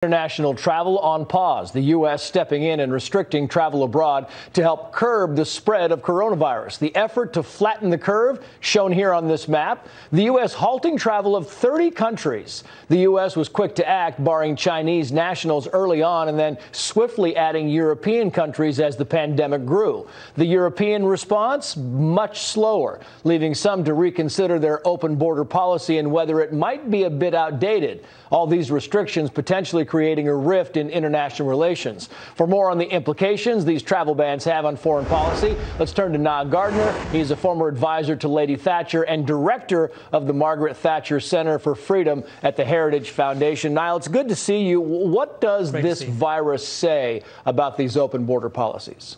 International travel on pause. The U.S. stepping in and restricting travel abroad to help curb the spread of coronavirus. The effort to flatten the curve, shown here on this map. The U.S. halting travel of 30 countries. The U.S. was quick to act, barring Chinese nationals early on and then swiftly adding European countries as the pandemic grew. The European response, much slower, leaving some to reconsider their open border policy and whether it might be a bit outdated. All these restrictions potentially creating a rift in international relations. For more on the implications these travel bans have on foreign policy, let's turn to Nile Gardiner. He's a former advisor to Lady Thatcher and director of the Margaret Thatcher Center for Freedom at the Heritage Foundation. Nile, it's good to see you. What does this virus say about these open border policies?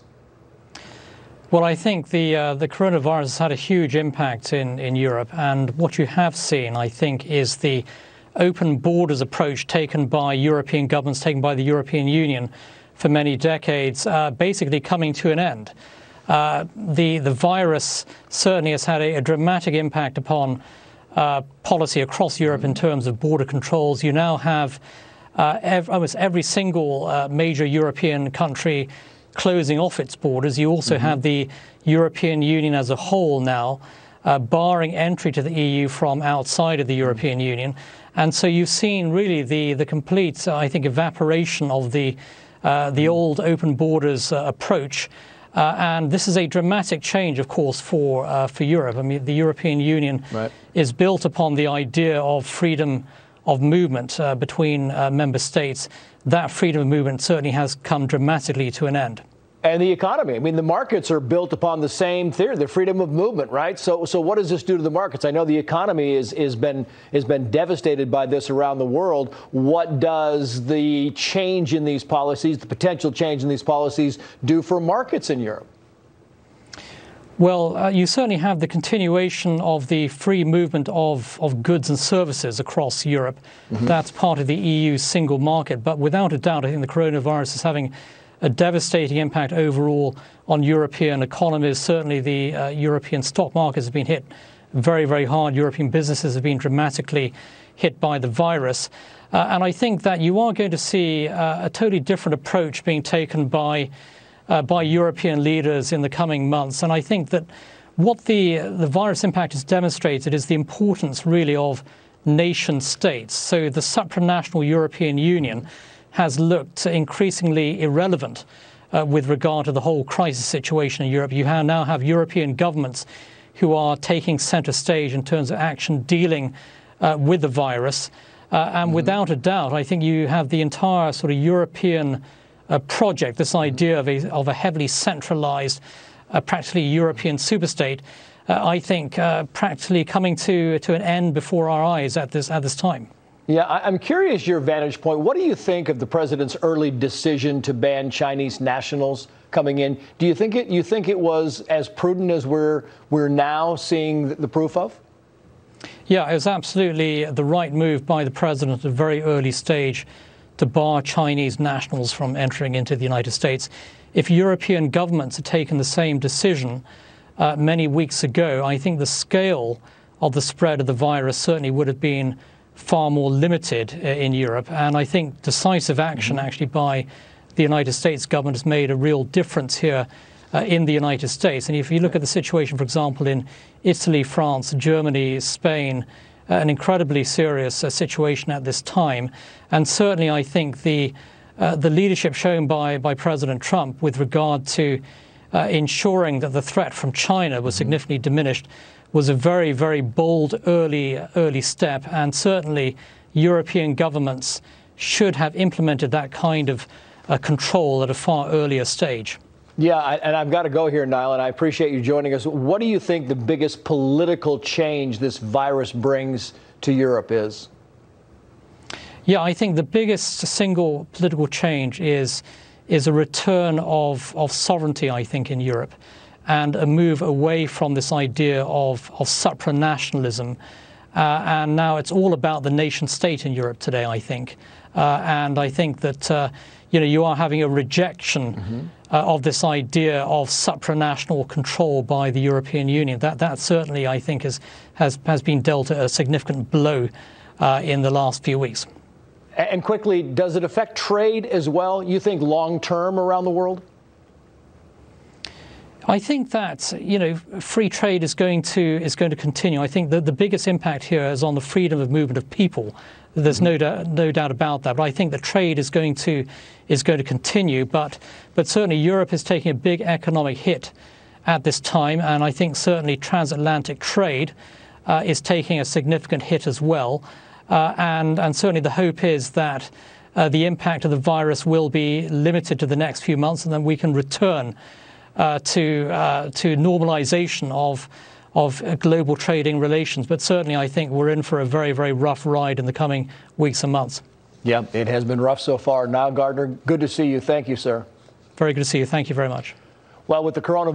Well, I think the coronavirus has had a huge impact in Europe, and what you have seen, I think, is the open borders approach taken by European governments, taken by the European Union for many decades, basically coming to an end. The virus certainly has had a dramatic impact upon policy across Europe in terms of border controls. You now have almost every single major European country closing off its borders. You also have the European Union as a whole now barring entry to the EU from outside of the European Union. And so you've seen really the complete, I think, evaporation of the old open borders approach. And this is a dramatic change, of course, for Europe. I mean, the European Union is built upon the idea of freedom of movement between member states. That freedom of movement certainly has come dramatically to an end. And the economy. I mean, the markets are built upon the same theory, the freedom of movement, right? So what does this do to the markets? I know the economy has been devastated by this around the world. What does the change in these policies, the potential change in these policies, do for markets in Europe? Well, you certainly have the continuation of the free movement of goods and services across Europe. That's part of the EU's single market. But without a doubt, I think the coronavirus is having a devastating impact overall on European economies. Certainly the European stock markets have been hit very, very hard. European businesses have been dramatically hit by the virus. And I think that you are going to see a totally different approach being taken by European leaders in the coming months. And I think that what the virus impact has demonstrated is the importance really of nation states. So the supranational European Union has looked increasingly irrelevant with regard to the whole crisis situation in Europe. You now have European governments who are taking center stage in terms of action dealing with the virus. And without a doubt, I think you have the entire sort of European project, this idea of a heavily centralized, practically European superstate, I think practically coming to an end before our eyes at this time. Yeah, I'm curious your vantage point. What do you think of the president's early decision to ban Chinese nationals coming in? Do you think it was as prudent as we're now seeing the proof of? Yeah, it was absolutely the right move by the president at a very early stage to bar Chinese nationals from entering into the United States. If European governments had taken the same decision many weeks ago, I think the scale of the spread of the virus certainly would have been far more limited in Europe. And I think decisive action actually by the United States government has made a real difference here in the United States. And if you look at the situation, for example, in Italy, France, Germany, Spain, an incredibly serious situation at this time. And certainly I think the leadership shown by President Trump with regard to ensuring that the threat from China was significantly diminished was a very, very bold early step. And certainly European governments should have implemented that kind of control at a far earlier stage. Yeah, and I've got to go here, Nile, and I appreciate you joining us. What do you think the biggest political change this virus brings to Europe is? Yeah, I think the biggest single political change is a return of sovereignty, I think, in Europe, and a move away from this idea of supranationalism. And now it's all about the nation state in Europe today, I think. And I think that you are having a rejection of this idea of supranational control by the European Union. That certainly, I think, has been dealt a significant blow in the last few weeks. And quickly, does it affect trade as well, you think, long term around the world? I think that, you know, free trade is going to continue. I think that the biggest impact here is on the freedom of movement of people. There's no doubt about that. But I think that trade is going to continue. But certainly Europe is taking a big economic hit at this time, and I think certainly transatlantic trade is taking a significant hit as well. And certainly the hope is that the impact of the virus will be limited to the next few months, and then we can return to normalization of global trading relations. But certainly I think we're in for a very, very rough ride in the coming weeks and months. Yeah, it has been rough so far. Nile Gardiner, good to see you. Thank you, sir. Very good to see you. Thank you very much. Well, with the coronavirus